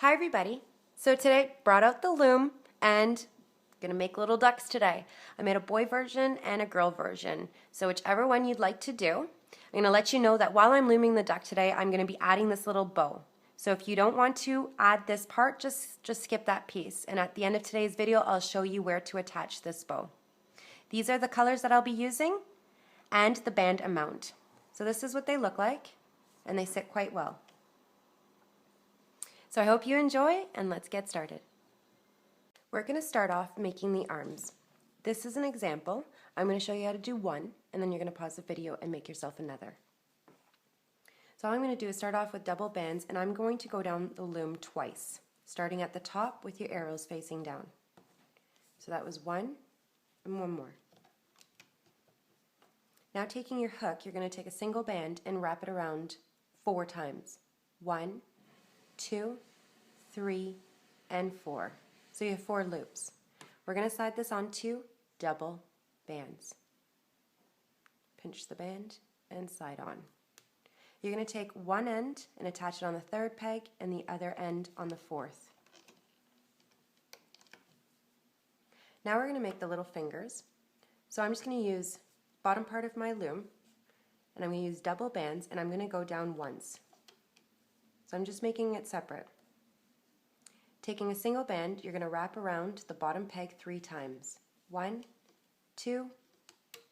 Hi everybody. So today brought out the loom and gonna make little ducks today. I made a boy version and a girl version. So whichever one you'd like to do. I'm gonna let you know that while I'm looming the duck today, I'm gonna be adding this little bow. So if you don't want to add this part, just skip that piece. And at the end of today's video, I'll show you where to attach this bow. These are the colors that I'll be using and the band amount. So this is what they look like, and they sit quite well. So I hope you enjoy, and let's get started. We're going to start off making the arms. This is an example. I'm going to show you how to do one, and then you're going to pause the video and make yourself another. So all I'm going to do is start off with double bands, and I'm going to go down the loom twice, starting at the top with your arrows facing down. So that was one, and one more. Now taking your hook, you're going to take a single band and wrap it around 4 times. 1, 2, 3, and 4. So you have 4 loops. We're going to slide this onto double bands. Pinch the band and slide on. You're going to take one end and attach it on the 3rd peg and the other end on the 4th. Now we're going to make the little fingers. So I'm just going to use bottom part of my loom, and I'm going to use double bands, and I'm going to go down once. So I'm just making it separate. Taking a single band, you're going to wrap around the bottom peg 3 times. 1, 2,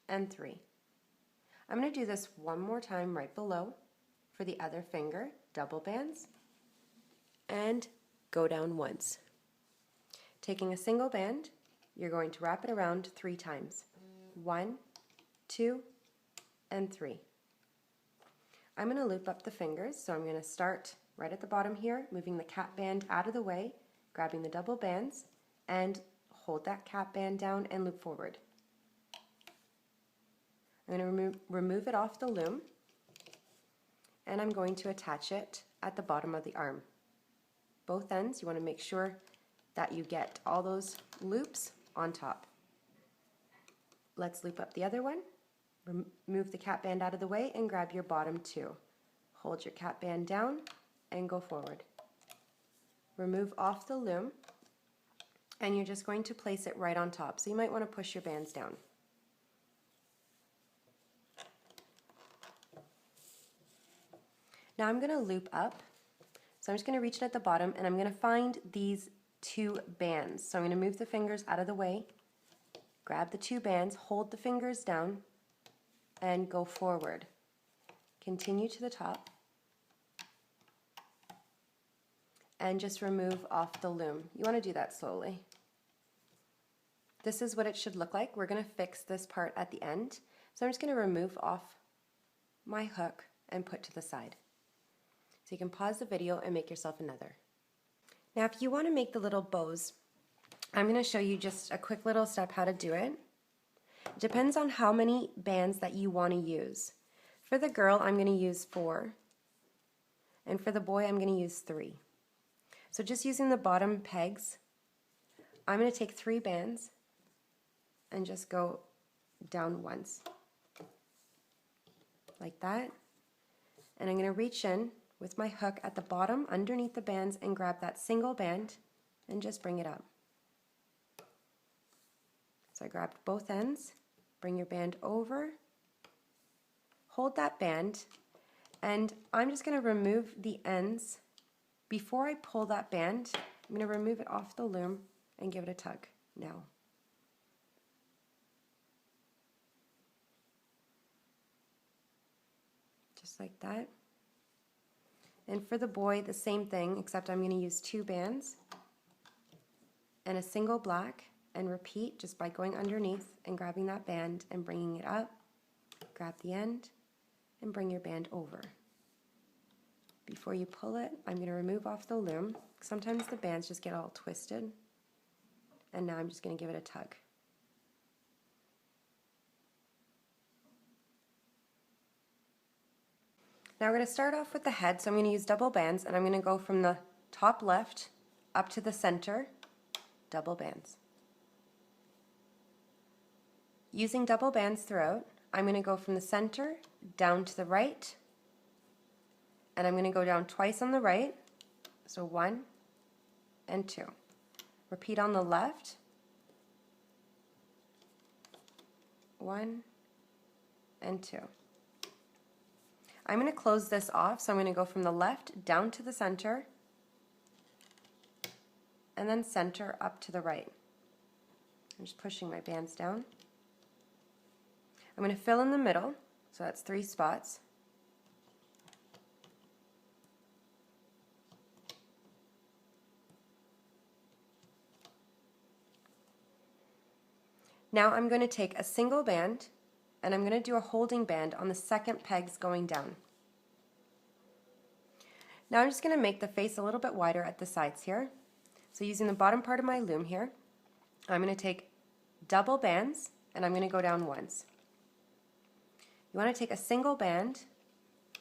and 3. I'm going to do this one more time right below for the other finger, double bands, and go down once. Taking a single band, you're going to wrap it around 3 times. 1, 2, and 3. I'm going to loop up the fingers, so I'm going to start right at the bottom here, moving the cap band out of the way, grabbing the double bands, and hold that cap band down and loop forward. I'm going to remove it off the loom, and I'm going to attach it at the bottom of the arm. Both ends, you want to make sure that you get all those loops on top. Let's loop up the other one. Move the cap band out of the way and grab your bottom 2. Hold your cap band down and go forward. Remove off the loom, and you're just going to place it right on top. So you might want to push your bands down. Now I'm going to loop up. So I'm just going to reach it at the bottom, and I'm going to find these 2 bands. So I'm going to move the fingers out of the way, grab the 2 bands, hold the fingers down, and go forward. Continue to the top, and just remove off the loom. You want to do that slowly. This is what it should look like. We're going to fix this part at the end. So I'm just going to remove off my hook and put to the side. So you can pause the video and make yourself another. Now if you want to make the little bows, I'm going to show you just a quick little step how to do it. It depends on how many bands that you want to use. For the girl, I'm going to use 4, and for the boy, I'm going to use 3. So just using the bottom pegs, I'm going to take 3 bands and just go down once, like that. And I'm going to reach in with my hook at the bottom underneath the bands and grab that single band and just bring it up. So I grabbed both ends, bring your band over, hold that band, and I'm just going to remove the ends. Before I pull that band, I'm going to remove it off the loom and give it a tug now. Just like that. And for the boy, the same thing, except I'm going to use 2 bands and a single black, and repeat just by going underneath and grabbing that band and bringing it up, grab the end, and bring your band over. Before you pull it, I'm going to remove off the loom. Sometimes the bands just get all twisted, and now I'm just going to give it a tug. Now we're going to start off with the head, so I'm going to use double bands, and I'm going to go from the top left up to the center, double bands. Using double bands throughout, I'm going to go from the center down to the right, and I'm going to go down twice on the right, so 1, and 2. Repeat on the left. 1 and 2. I'm going to close this off, so I'm going to go from the left down to the center and then center up to the right. I'm just pushing my bands down. I'm going to fill in the middle, so that's 3 spots. Now I'm going to take a single band and I'm going to do a holding band on the second pegs going down. Now I'm just going to make the face a little bit wider at the sides here. So using the bottom part of my loom here, I'm going to take double bands and I'm going to go down once. You want to take a single band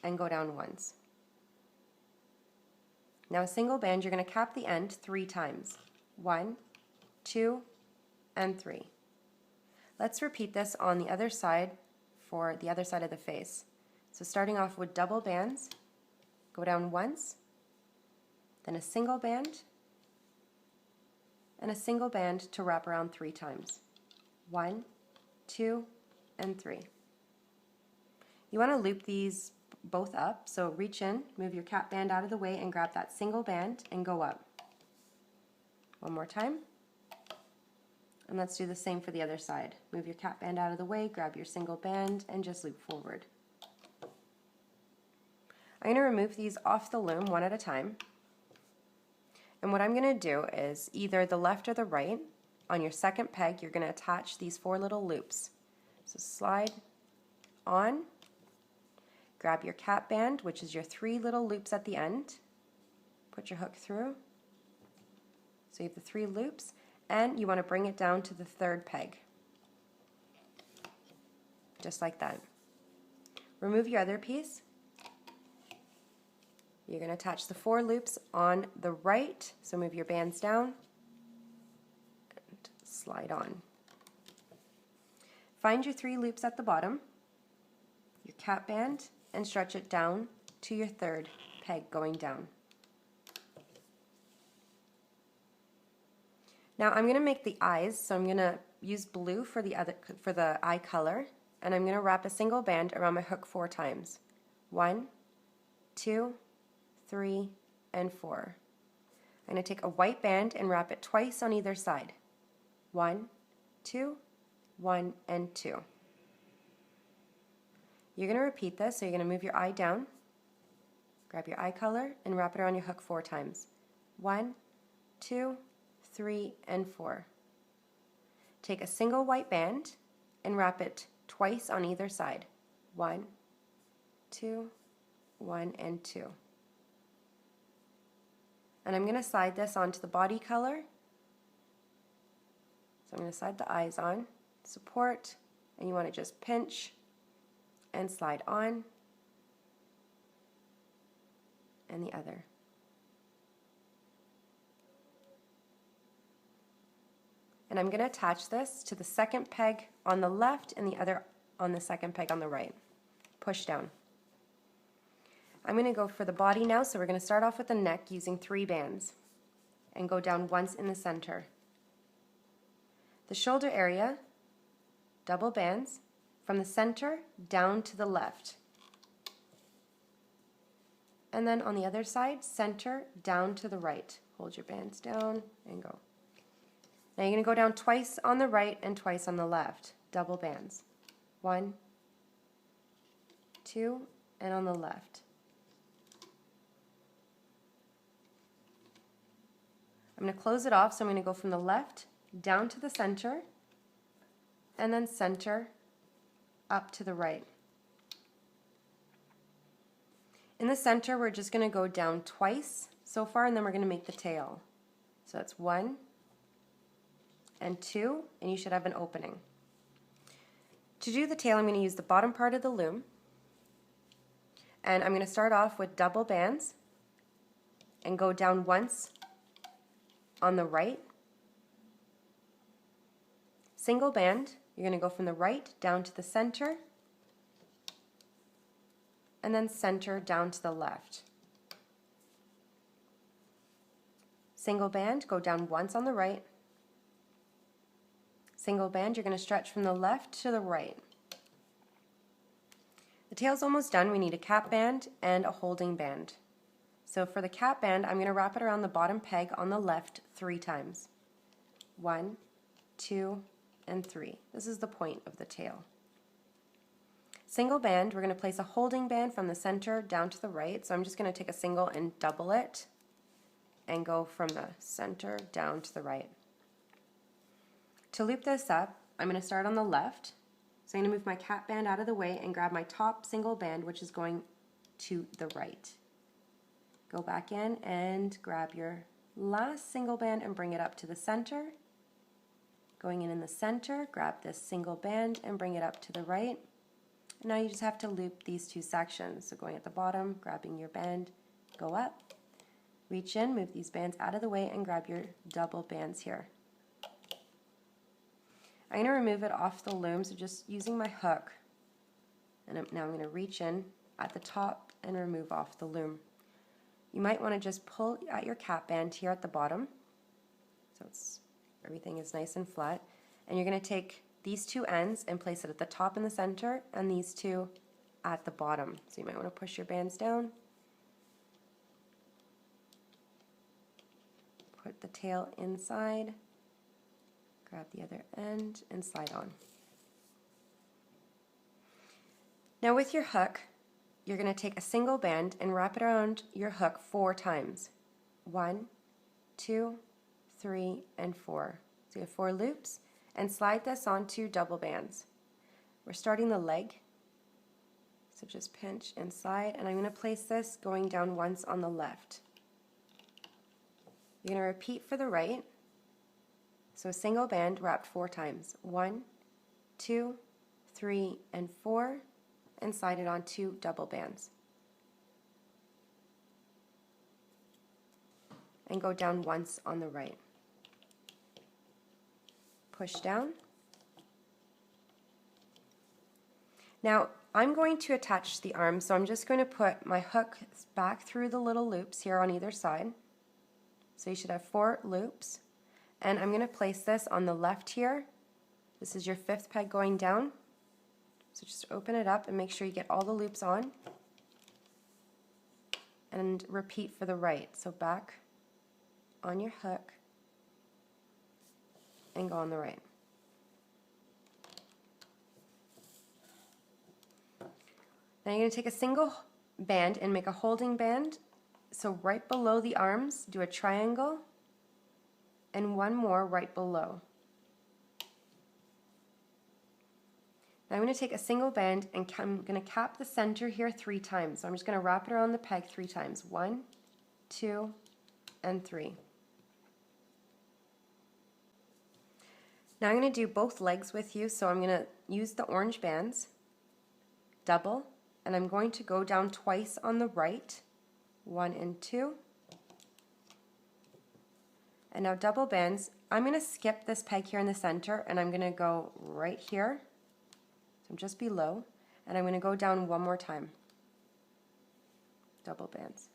and go down once. Now a single band, you're going to cap the end 3 times. 1, 2, and 3. Let's repeat this on the other side for the other side of the face. So starting off with double bands, go down once, then a single band, and a single band to wrap around 3 times. 1, 2, and 3. You want to loop these both up, so reach in, move your cap band out of the way and grab that single band and go up. One more time. And let's do the same for the other side. Move your cap band out of the way, grab your single band, and just loop forward. I'm going to remove these off the loom one at a time. And what I'm going to do is either the left or the right, on your second peg, you're going to attach these 4 little loops. So slide on, grab your cap band, which is your 3 little loops at the end, put your hook through. So you have the 3 loops. And you want to bring it down to the 3rd peg, just like that. Remove your other piece. You're going to attach the 4 loops on the right, so move your bands down and slide on. Find your 3 loops at the bottom, your cap band, and stretch it down to your 3rd peg going down. Now I'm going to make the eyes, so I'm going to use blue for the eye color, and I'm going to wrap a single band around my hook 4 times. 1, 2, 3, and 4. I'm going to take a white band and wrap it twice on either side. 1, 2, 1, and 2. You're going to repeat this, so you're going to move your eye down, grab your eye color, and wrap it around your hook 4 times. 1, 2, 3, and 4. Take a single white band and wrap it twice on either side. 1, 2, 1, and 2. And I'm going to slide this onto the body color. So I'm going to slide the eyes on, support, and you want to just pinch and slide on, and the other. And I'm going to attach this to the second peg on the left and the other on the second peg on the right. Push down. I'm going to go for the body now, so we're going to start off with the neck using 3 bands and go down once in the center. The shoulder area, double bands, from the center down to the left. And then on the other side, center down to the right. Hold your bands down and go. Now you're going to go down twice on the right and twice on the left. Double bands. 1, 2, and on the left. I'm going to close it off, so I'm going to go from the left down to the center and then center up to the right. In the center, we're just going to go down twice so far, and then we're going to make the tail. So that's 1 and 2, and you should have an opening. To do the tail, I'm going to use the bottom part of the loom, and I'm going to start off with double bands and go down once on the right. Single band, you're going to go from the right down to the center, and then center down to the left. single band, go down once on the right, single band, you're going to stretch from the left to the right. The tail's almost done. We need a cap band and a holding band. So for the cap band, I'm going to wrap it around the bottom peg on the left 3 times. 1, 2, and 3. This is the point of the tail. Single band, we're going to place a holding band from the center down to the right. So I'm just going to take a single and double it and go from the center down to the right. To loop this up, I'm going to start on the left. So I'm going to move my cap band out of the way and grab my top single band, which is going to the right. Go back in and grab your last single band and bring it up to the center. Going in the center, grab this single band and bring it up to the right. And now you just have to loop these 2 sections. So going at the bottom, grabbing your band, go up, reach in, move these bands out of the way and grab your double bands here. I'm going to remove it off the loom, so just using my hook. And now I'm going to reach in at the top and remove off the loom. You might want to just pull at your cap band here at the bottom, so everything is nice and flat. And you're going to take these 2 ends and place it at the top in the center and these 2 at the bottom. So you might want to push your bands down. Put the tail inside. Grab the other end and slide on. Now with your hook, you're going to take a single band and wrap it around your hook 4 times. 1, 2, 3, and 4. So you have 4 loops, and slide this onto double bands. We're starting the leg, so just pinch and slide, and I'm going to place this going down once on the left. You're going to repeat for the right. So a single band wrapped 4 times. 1, 2, 3, and 4, and slide it on 2 double bands. And go down once on the right. Push down. Now I'm going to attach the arms, so I'm just going to put my hook back through the little loops here on either side. So you should have 4 loops. And I'm going to place this on the left here. This is your 5th peg going down. So just open it up and make sure you get all the loops on. And repeat for the right. So back on your hook and go on the right. Now you're going to take a single band and make a holding band. So right below the arms, do a triangle. And 1 more right below. Now I'm going to take a single band and I'm going to cap the center here 3 times. So I'm just going to wrap it around the peg 3 times. 1, 2, and 3. Now I'm going to do both legs with you, so I'm going to use the orange bands, double, and I'm going to go down twice on the right, 1 and 2. And now double bands, I'm going to skip this peg here in the center and I'm going to go right here, so I'm just below, and I'm going to go down 1 more time. Double bands.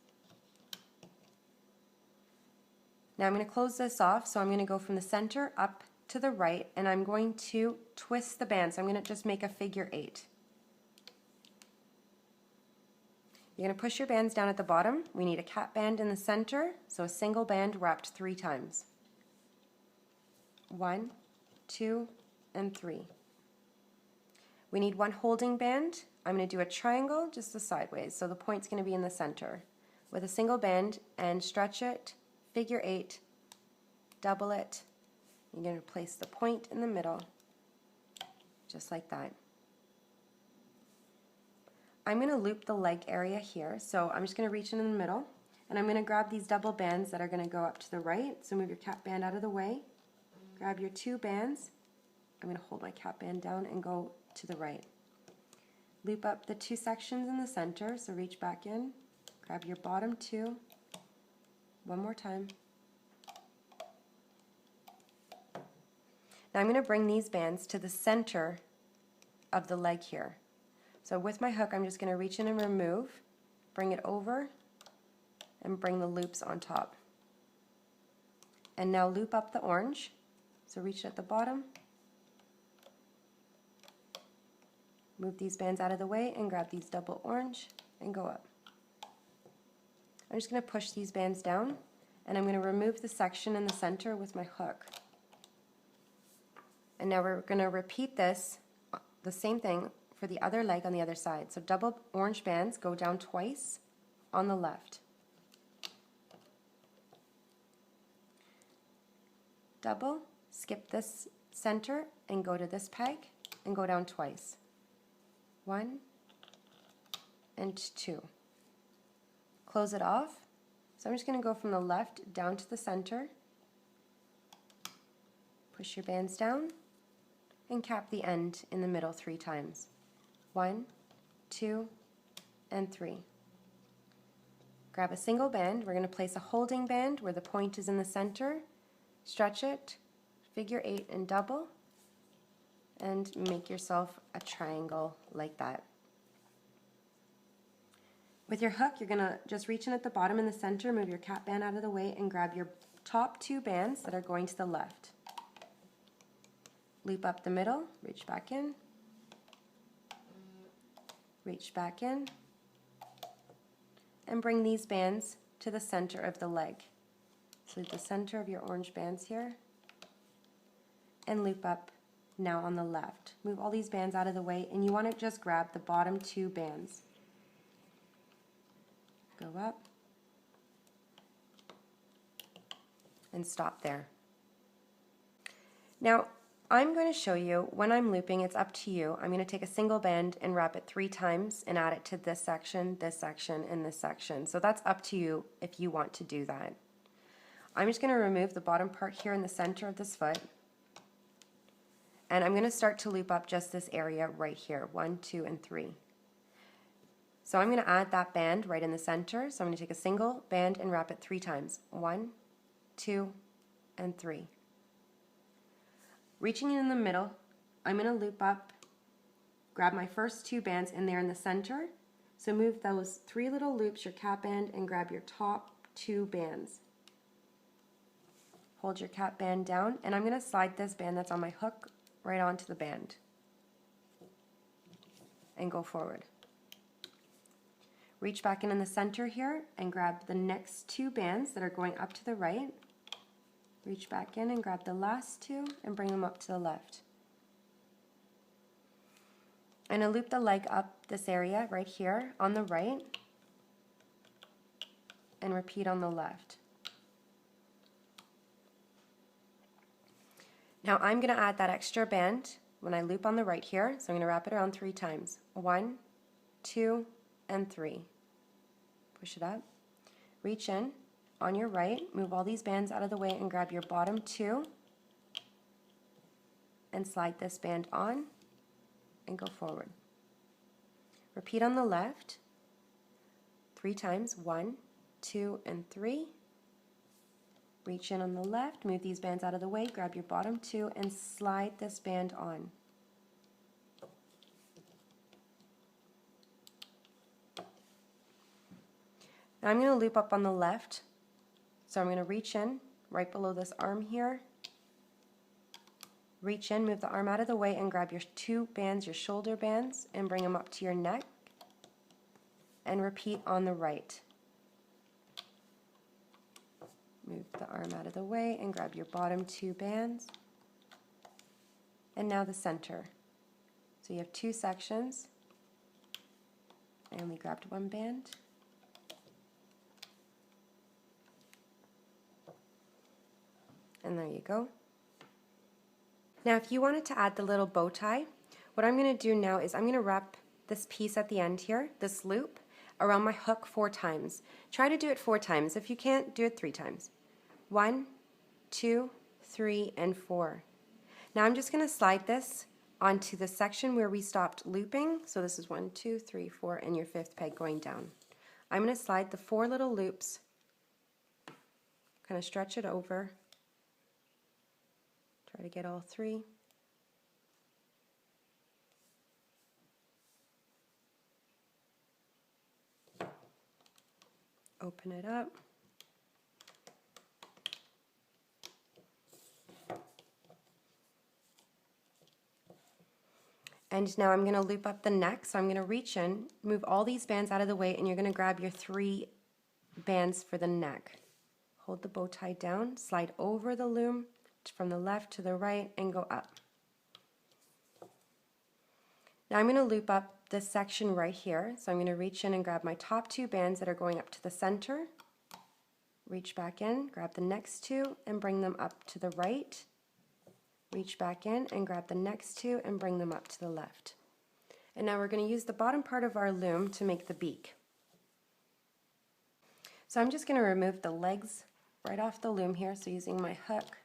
Now I'm going to close this off, so I'm going to go from the center up to the right and I'm going to twist the band, so I'm going to just make a figure 8. You're going to push your bands down at the bottom. We need a cap band in the center, so a single band wrapped 3 times. 1, 2, and 3. We need 1 holding band. I'm going to do a triangle, just the sideways, so the point's going to be in the center. With a single band and stretch it, figure 8, double it. You're going to place the point in the middle, just like that. I'm going to loop the leg area here, so I'm just going to reach in the middle, and I'm going to grab these double bands that are going to go up to the right, so move your cap band out of the way, grab your 2 bands, I'm going to hold my cap band down and go to the right. Loop up the 2 sections in the center, so reach back in, grab your bottom 2, 1 more time. Now I'm going to bring these bands to the center of the leg here. So with my hook, I'm just going to reach in and remove, bring it over, and bring the loops on top. And now loop up the orange. So reach at the bottom, move these bands out of the way and grab these double orange and go up. I'm just going to push these bands down and I'm going to remove the section in the center with my hook. And now we're going to repeat this, the same thing for the other leg on the other side. So double orange bands go down twice on the left. Double, skip this center and go to this peg and go down twice. 1 and 2. Close it off. So I'm just going to go from the left down to the center. Push your bands down and cap the end in the middle 3 times. 1, 2, and 3. Grab a single band. We're going to place a holding band where the point is in the center. Stretch it, figure 8 and double, and make yourself a triangle like that. With your hook, you're going to just reach in at the bottom in the center, move your cap band out of the way, and grab your top 2 bands that are going to the left. Loop up the middle, reach back in, reach back in, and bring these bands to the center of the leg. So the center of your orange bands here, and loop up now on the left. Move all these bands out of the way, and you want to just grab the bottom 2 bands. Go up, and stop there. Now, I'm going to show you when I'm looping, it's up to you. I'm going to take a single band and wrap it 3 times and add it to this section, and this section. So that's up to you if you want to do that. I'm just going to remove the bottom part here in the center of this foot, and I'm going to start to loop up just this area right here, 1, 2, and 3. So I'm going to add that band right in the center, so I'm going to take a single band and wrap it 3 times, 1, 2, and 3. Reaching in the middle, I'm going to loop up, grab my first 2 bands in there in the center, so move those 3 little loops, your cap band, and grab your top 2 bands. Hold your cap band down, and I'm going to slide this band that's on my hook right onto the band and go forward. Reach back in the center here and grab the next 2 bands that are going up to the right. Reach back in and grab the last 2 and bring them up to the left. And I'll loop the leg up this area right here on the right and repeat on the left. Now I'm going to add that extra band when I loop on the right here, so I'm going to wrap it around 3 times. 1, 2, and 3. Push it up. Reach in on your right, move all these bands out of the way and grab your bottom 2 and slide this band on and go forward. Repeat on the left 3 times. 1, 2, and 3. Reach in on the left, move these bands out of the way, grab your bottom 2 and slide this band on. Now I'm going to loop up on the left, so I'm going to reach in right below this arm here, reach in, move the arm out of the way and grab your 2 bands, your shoulder bands, and bring them up to your neck, and repeat on the right. Move the arm out of the way and grab your bottom 2 bands. And now the center. So you have 2 sections. I only grabbed 1 band. And there you go. Now if you wanted to add the little bow tie, what I'm going to do now is I'm going to wrap this piece at the end here, this loop, around my hook 4 times. Try to do it 4 times. If you can't, do it 3 times. 1, 2, 3, and 4. Now I'm just going to slide this onto the section where we stopped looping. So this is 1, 2, 3, 4, and your 5th peg going down. I'm going to slide the 4 little loops, kind of stretch it over, try to get all 3. Open it up. And now I'm going to loop up the neck, so I'm going to reach in, move all these bands out of the way, and you're going to grab your 3 bands for the neck. Hold the bow tie down, slide over the loom from the left to the right, and go up. Now I'm going to loop up this section right here, so I'm going to reach in and grab my top 2 bands that are going up to the center, reach back in, grab the next 2, and bring them up to the right. Reach back in and grab the next 2 and bring them up to the left. And now we're going to use the bottom part of our loom to make the beak. So I'm just going to remove the legs right off the loom here, so using my hook.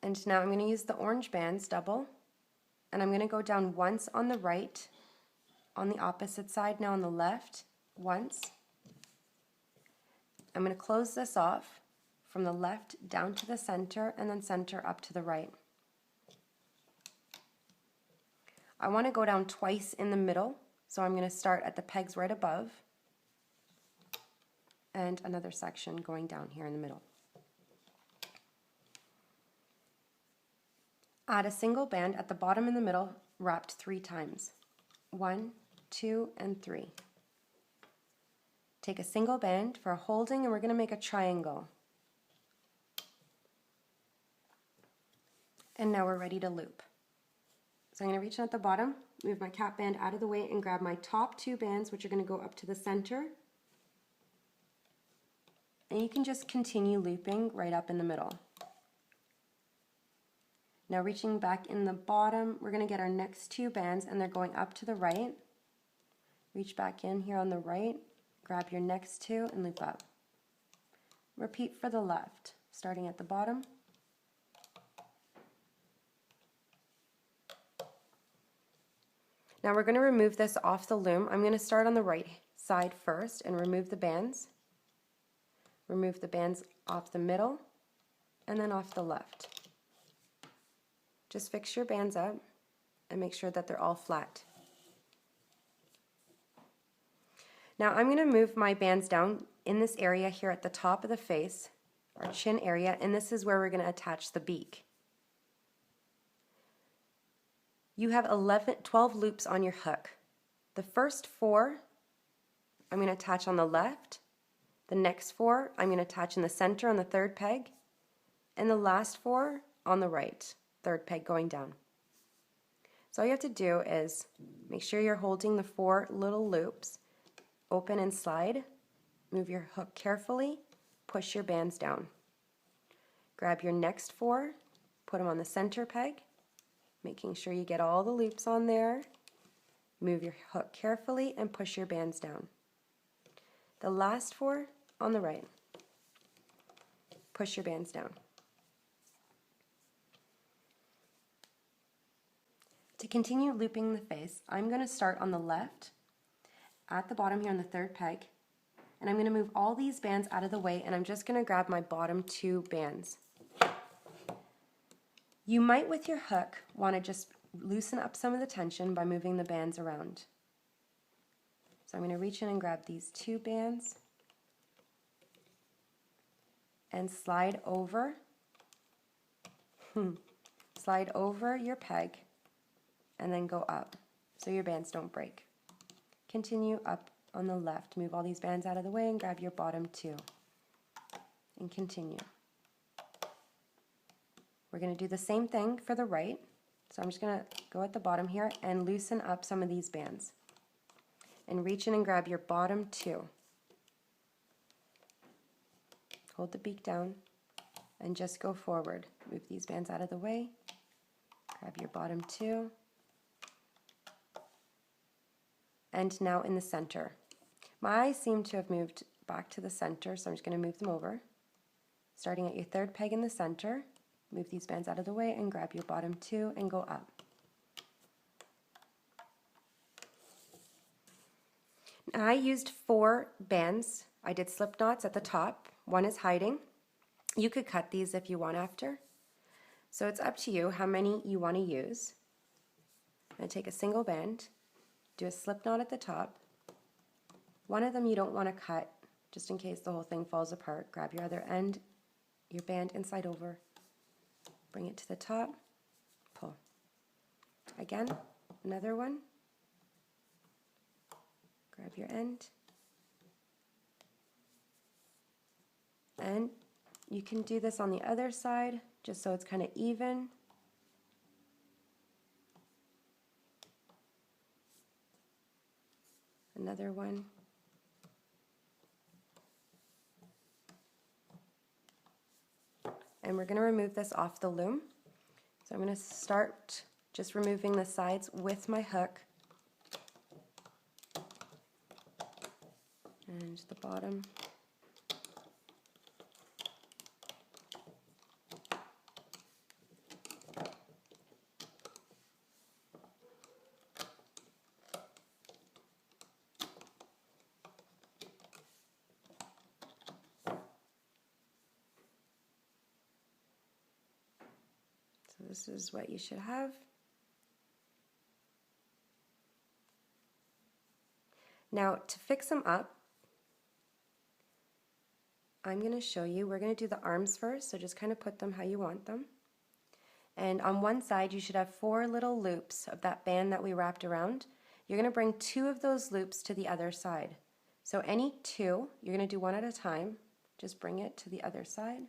And now I'm going to use the orange bands double, and I'm going to go down once on the right, on the opposite side, now on the left, once. I'm going to close this off from the left down to the center and then center up to the right. I want to go down twice in the middle, so I'm going to start at the pegs right above and another section going down here in the middle. Add a single band at the bottom in the middle, wrapped 3 times. 1, 2, and 3. Take a single band for a holding, and we're going to make a triangle. And now we're ready to loop. So I'm going to reach in at the bottom, move my cap band out of the way, and grab my top 2 bands, which are going to go up to the center. And you can just continue looping right up in the middle. Now reaching back in the bottom, we're going to get our next 2 bands, and they're going up to the right. Reach back in here on the right. Grab your next 2 and loop up. Repeat for the left, starting at the bottom. Now we're going to remove this off the loom. I'm going to start on the right side first and remove the bands. Remove the bands off the middle and then off the left. Just fix your bands up and make sure that they're all flat. Now I'm going to move my bands down in this area here at the top of the face, our chin area, and this is where we're going to attach the beak. You have 12 loops on your hook. The first 4 I'm going to attach on the left, the next 4 I'm going to attach in the center on the 3rd peg, and the last 4 on the right, 3rd peg going down. So all you have to do is make sure you're holding the 4 little loops, open and slide, move your hook carefully, push your bands down. Grab your next 4, put them on the center peg, making sure you get all the loops on there. Move your hook carefully and push your bands down. The last 4 on the right. Push your bands down. To continue looping the face, I'm going to start on the left, at the bottom here on the 3rd peg, and I'm going to move all these bands out of the way, and I'm just going to grab my bottom 2 bands. You might, with your hook, want to just loosen up some of the tension by moving the bands around. So I'm going to reach in and grab these 2 bands and slide over your peg and then go up so your bands don't break. Continue up on the left. Move all these bands out of the way and grab your bottom 2 and continue. We're going to do the same thing for the right. So I'm just going to go at the bottom here and loosen up some of these bands. And reach in and grab your bottom 2. Hold the beak down and just go forward. Move these bands out of the way. Grab your bottom 2. And now in the center. My eyes seem to have moved back to the center, so I'm just going to move them over. Starting at your 3rd peg in the center, move these bands out of the way and grab your bottom 2 and go up. I used 4 bands. I did slip knots at the top. 1 is hiding. You could cut these if you want after. So it's up to you how many you want to use. I'm going to take a single band, do a slip knot at the top. One of them you don't want to cut, just in case the whole thing falls apart. Grab your other end, your band inside over, bring it to the top, pull. Again, another one, grab your end, and you can do this on the other side just so it's kind of even. Another one. And we're going to remove this off the loom. So I'm going to start just removing the sides with my hook and the bottom. So this is what you should have. Now to fix them up, I'm going to show you, we're going to do the arms first, so just kind of put them how you want them. And on one side you should have 4 little loops of that band that we wrapped around. You're going to bring 2 of those loops to the other side. So any 2, you're going to do one at a time, just bring it to the other side.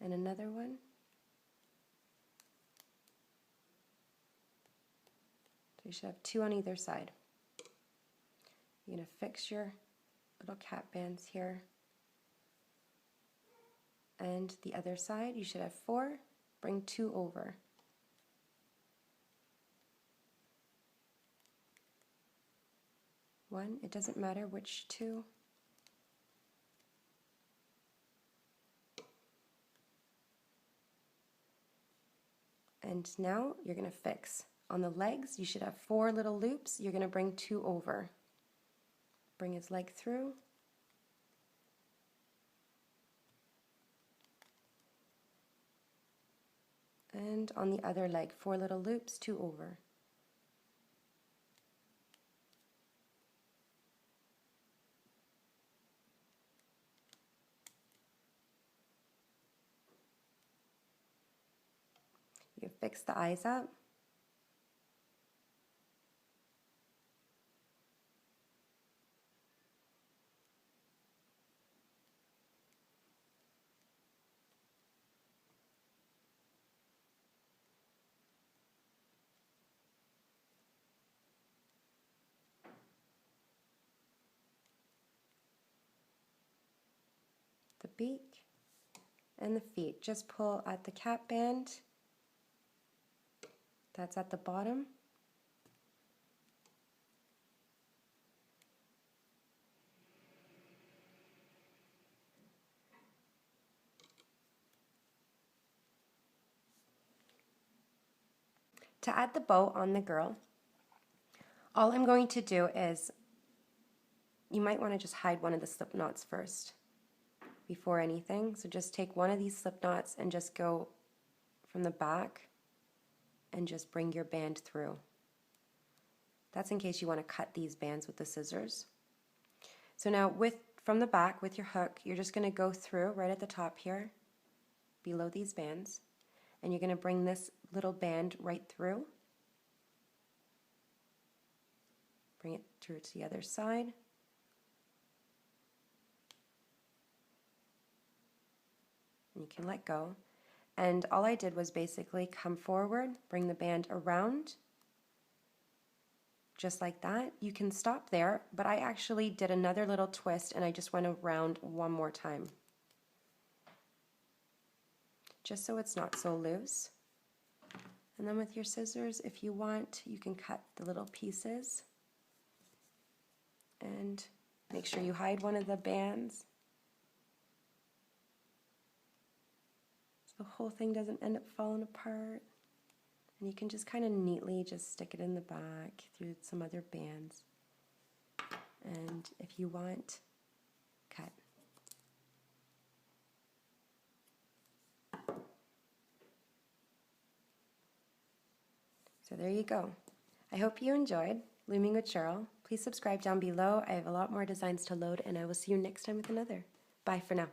And another one. So you should have 2 on either side. You're going to fix your little cap bands here. And the other side, you should have 4, bring 2 over. One, it doesn't matter which 2. And now you're going to fix. On the legs, you should have 4 little loops. You're going to bring 2 over. Bring his leg through. And on the other leg, 4 little loops, 2 over. You can fix the eyes up. The beak and the feet. Just pull at the cap band. That's at the bottom. To add the bow on the girl, all I'm going to do is, you might want to just hide one of the slip knots first before anything. So just take one of these slip knots and just go from the back and just bring your band through. That's in case you want to cut these bands with the scissors. So now from the back with your hook, you're just going to go through right at the top here, below these bands, and you're going to bring this little band right through. Bring it through to the other side. And you can let go. And all I did was basically come forward, bring the band around, just like that. You can stop there, but I actually did another little twist and I just went around one more time, just so it's not so loose. And then with your scissors, if you want, you can cut the little pieces and make sure you hide one of the bands. The whole thing doesn't end up falling apart. And you can just kind of neatly just stick it in the back through some other bands. And if you want, cut. So there you go. I hope you enjoyed Looming with Cheryl. Please subscribe down below. I have a lot more designs to load, and I will see you next time with another. Bye for now.